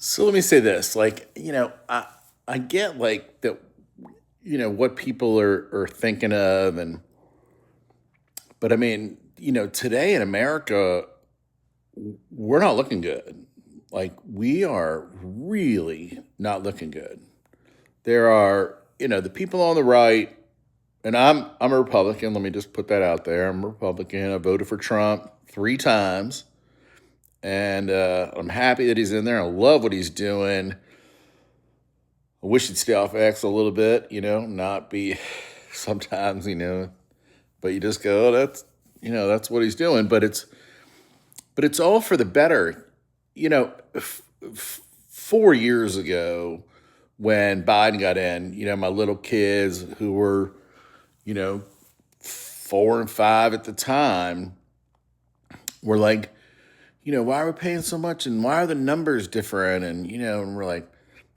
So let me say this, like, I get like that, what people are thinking of, but I mean, today in America, we're not looking good. Like, we are really not looking good. There are, the people on the right, and I'm a Republican. Let me just put that out there. I'm a Republican. I voted for Trump 3 times, and I'm happy that he's in there. I love what he's doing. I wish he'd stay off X a little bit, not be sometimes, but you just go, oh, that's what he's doing. But it's all for the better. 4 years ago when Biden got in, my little kids who were, you know, 4 and 5 at the time were like, why are we paying so much and why are the numbers different? And we're like,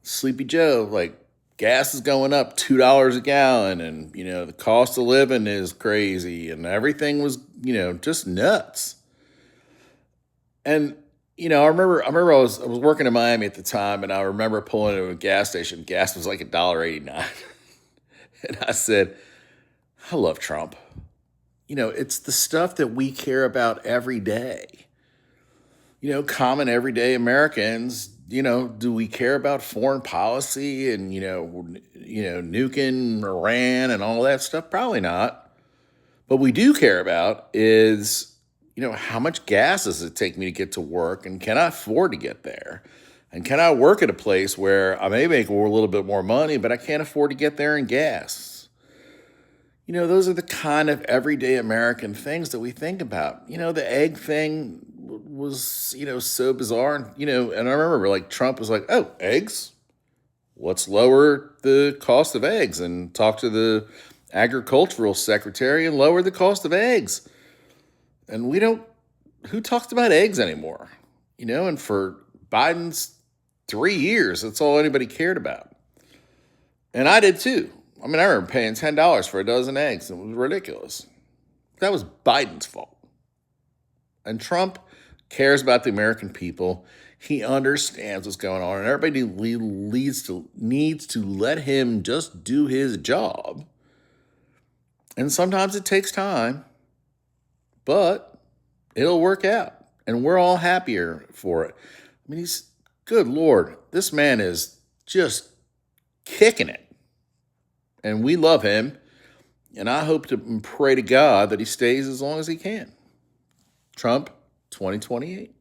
Sleepy Joe, like gas is going up $2 a gallon, and the cost of living is crazy, and everything was just nuts. And I was working in Miami at the time, and I remember pulling into a gas station. Gas was like $1.89, and I said, I love Trump. It's the stuff that we care about every day. Common everyday Americans, do we care about foreign policy and, nuking Iran and all that stuff? Probably not. What we do care about is, how much gas does it take me to get to work, and can I afford to get there? And can I work at a place where I may make a little bit more money, but I can't afford to get there in gas? Those are the kind of everyday American things that we think about. The egg thing was, so bizarre. And I remember like Trump was like, oh, eggs? Let's lower the cost of eggs and talk to the agricultural secretary and lower the cost of eggs. And who talks about eggs anymore? And for Biden's 3 years, that's all anybody cared about. And I did too. I mean, I remember paying $10 for a dozen eggs. It was ridiculous. That was Biden's fault. And Trump cares about the American people. He understands what's going on, and everybody needs to let him just do his job. And sometimes it takes time, but it'll work out, and we're all happier for it. I mean, good Lord, this man is just kicking it. And we love him. And I hope to and pray to God that he stays as long as he can. Trump 2028.